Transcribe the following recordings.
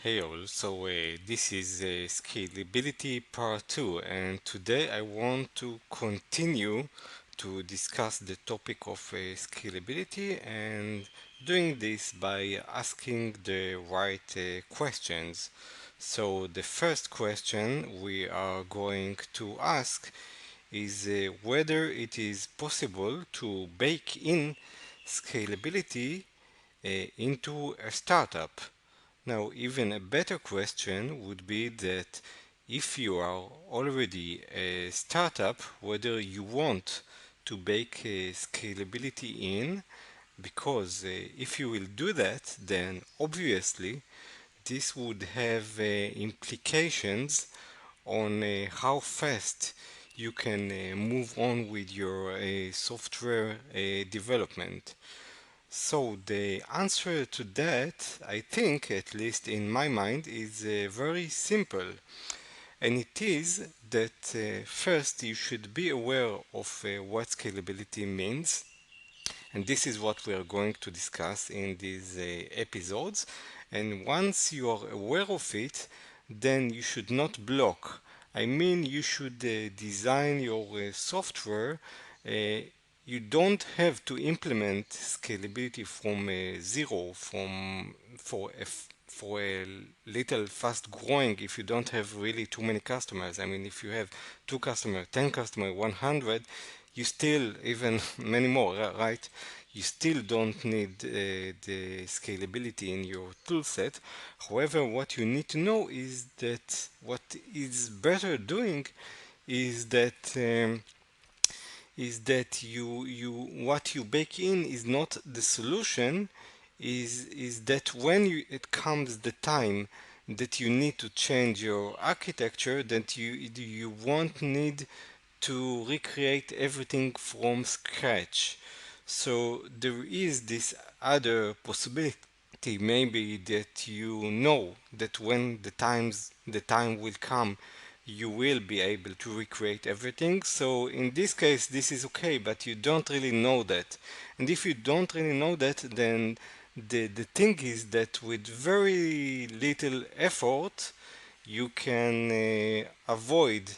Hey all, this is Scalability Part 2, and today I want to continue to discuss the topic of scalability and doing this by asking the right questions. So, the first question we are going to ask is whether it is possible to bake in scalability into a startup. Now, even a better question would be that if you are already a startup, whether you want to bake scalability in, because if you will do that, then obviously this would have implications on how fast you can move on with your software development. So the answer to that, I think, at least in my mind, is very simple. And it is that first you should be aware of what scalability means. And this is what we are going to discuss in these episodes. And once you are aware of it, then you should not block. I mean, you should design your software. You don't have to implement scalability from zero, from for a little fast growing if you don't have really too many customers. I mean, if you have two customers, 10 customers, 100, you still even many more, right? You still don't need the scalability in your tool set. However, what you need to know is that what is better doing is that you what you bake in is not the solution, is that when it comes the time that you need to change your architecture, that you won't need to recreate everything from scratch. So there is this other possibility, maybe, that you know that when the time will come, you will be able to recreate everything. So in this case, this is okay, but you don't really know that. And if you don't really know that, then the thing is that with very little effort, you can avoid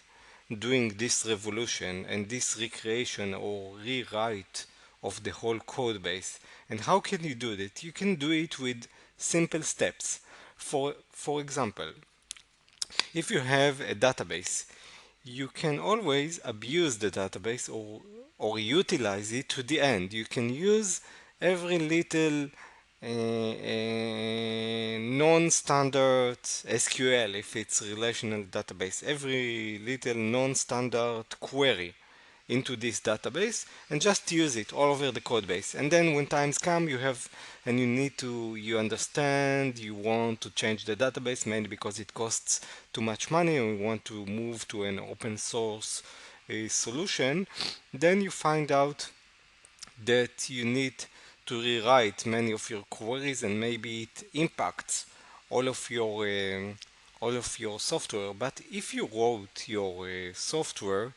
doing this revolution and this recreation or rewrite of the whole code base. And how can you do that? You can do it with simple steps. For example, if you have a database, you can always abuse the database or utilize it to the end. You can use every little non-standard SQL if it's relational database, every little non-standard query into this database and just use it all over the code base. And then when times come, you have and you understand you want to change the database mainly because it costs too much money and we want to move to an open source solution. Then you find out that you need to rewrite many of your queries and maybe it impacts all of your software. But if you wrote your software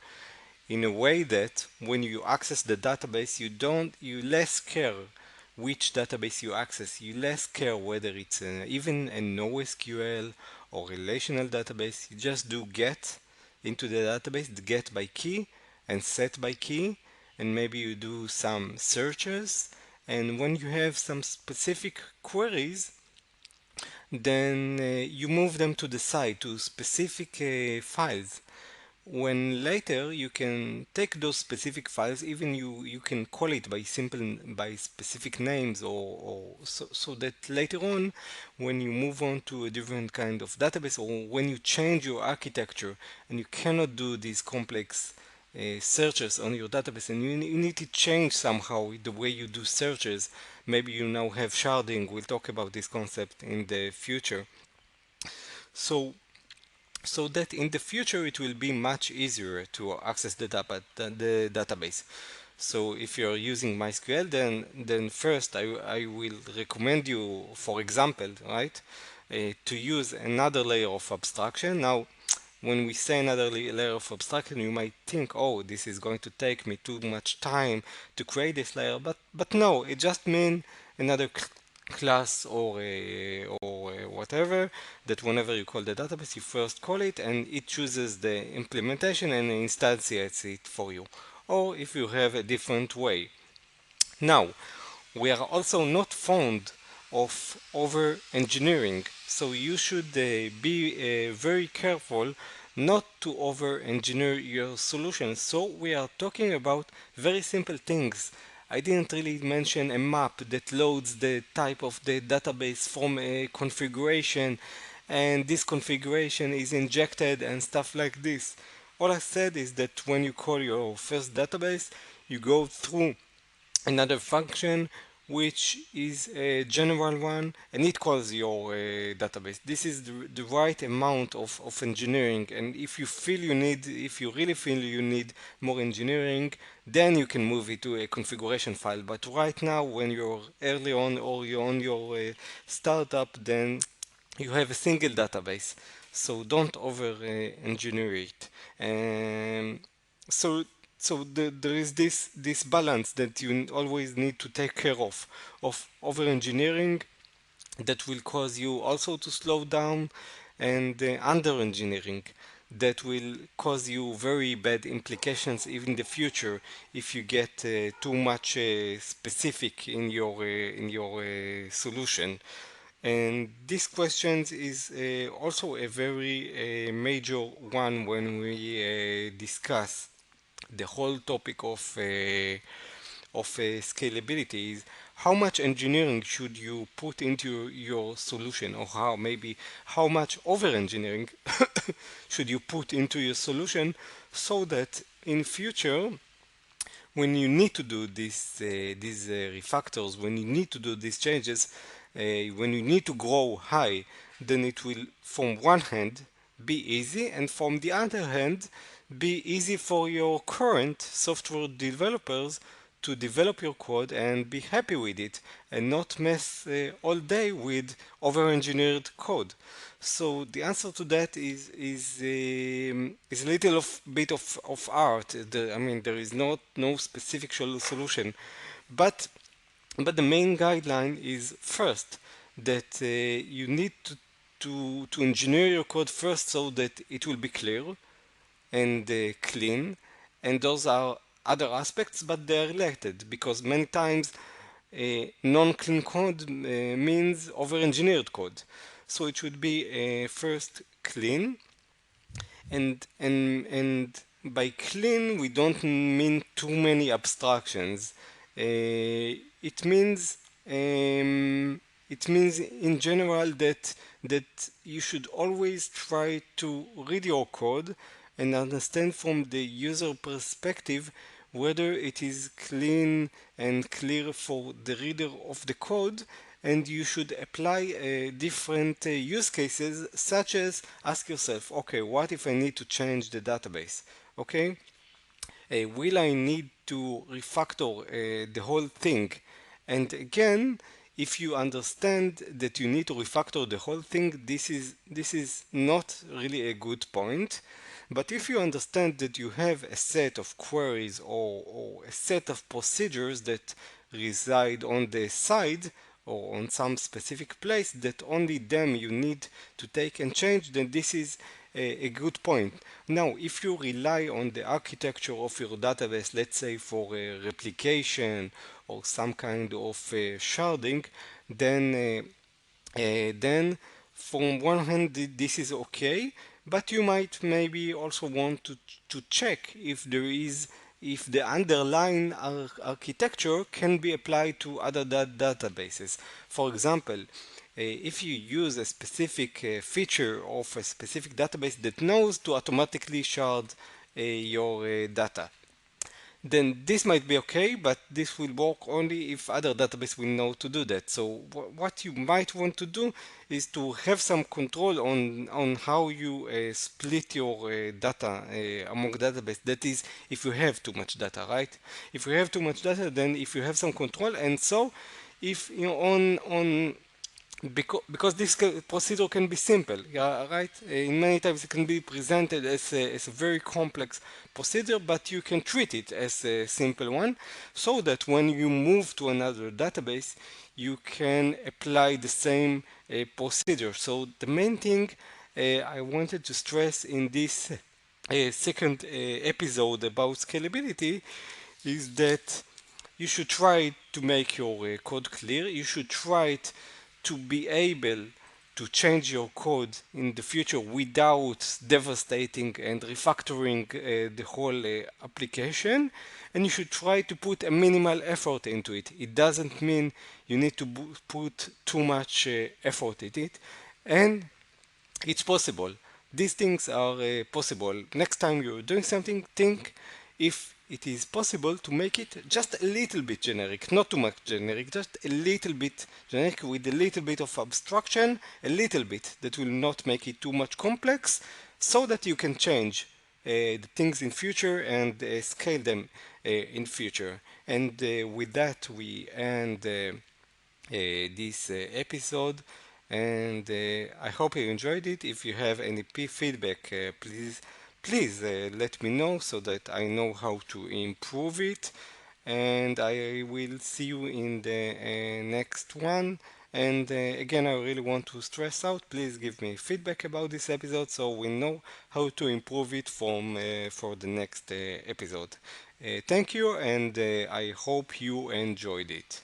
in a way that when you access the database, you less care which database you access. You less care whether it's even a NoSQL or relational database. You just do get into the database, the get by key and set by key, and maybe you do some searches. And when you have some specific queries, then you move them to the side to specific files, when later you can take those specific files, even you can call it by specific names, or so that later on when you move on to a different kind of database or when you change your architecture and you cannot do these complex searches on your database and you need to change somehow the way you do searches. Maybe you now have sharding. We'll talk about this concept in the future. So so that in the future it will be much easier to access the database. So if you're using MySQL, then first I will recommend you, for example, right, to use another layer of abstraction. Now, when we say another layer of abstraction, you might think, oh, this is going to take me too much time to create this layer, but no, it just means another class or whatever, that whenever you call the database, you first call it and it chooses the implementation and instantiates it for you. Or if you have a different way. Now, we are also not fond of over engineering, so you should be very careful not to over engineer your solution. So we are talking about very simple things. I didn't really mention a map that loads the type of the database from a configuration, and this configuration is injected and stuff like this. All I said is that when you call your first database, you go through another function which is a general one, and it calls your database. This is the right amount of engineering, and if you really feel you need more engineering, then you can move it to a configuration file. But right now, when you're early on or you're on your startup, then you have a single database, so don't over engineer it. Um, so there is this balance that you always need to take care of over engineering that will cause you also to slow down, and under engineering that will cause you very bad implications even in the future if you get too much specific in your solution. And this question is also a very major one when we discuss the whole topic of scalability. Is how much engineering should you put into your solution, or how much over engineering should you put into your solution, so that in future when you need to do these refactors, when you need to do these changes, when you need to grow high, then it will, from one hand, be easy, and from the other hand, be easy for your current software developers to develop your code and be happy with it and not mess all day with over-engineered code. So the answer to that is a little of bit of art. I mean, there is not no specific solution, but the main guideline is first that you need to engineer your code first so that it will be clear and clean, and those are other aspects, but they are related because many times non-clean code means over-engineered code. So it should be first clean, and by clean we don't mean too many abstractions. It means in general that you should always try to read your code and understand from the user perspective whether it is clean and clear for the reader of the code, and you should apply different use cases, such as ask yourself, okay, what if I need to change the database? Okay, will I need to refactor the whole thing? And again, if you understand that you need to refactor the whole thing, this is not really a good point. But if you understand that you have a set of queries or a set of procedures that reside on the side or on some specific place that only them you need to take and change, then this is a good point. Now, if you rely on the architecture of your database, let's say for replication or some kind of sharding, then then from one hand this is okay, but you might maybe also want to check if there is if the underlying architecture can be applied to other databases. For example, if you use a specific feature of a specific database that knows to automatically shard your data, then this might be okay, but this will work only if other database will know to do that. So what you might want to do is to have some control on how you split your data among database. That is, if you have too much data, right? If you have too much data, then if you have some control, and so if you know, on because this procedure can be simple, yeah, right? In many times it can be presented as a very complex procedure, but you can treat it as a simple one, so that when you move to another database, you can apply the same procedure. So the main thing I wanted to stress in this second episode about scalability is that you should try to make your code clear. You should try to be able to change your code in the future without devastating and refactoring the whole application. And you should try to put a minimal effort into it. It doesn't mean you need to put too much effort in it. And it's possible. These things are possible. Next time you're doing something, think if it is possible to make it just a little bit generic, not too much generic, just a little bit generic with a little bit of abstraction, a little bit that will not make it too much complex, so that you can change the things in future and scale them in future. And with that, we end this episode, and I hope you enjoyed it. If you have any feedback, please let me know so that I know how to improve it. And I will see you in the next one. And again, I really want to stress out, please give me feedback about this episode so we know how to improve it for the next episode. Thank you, and I hope you enjoyed it.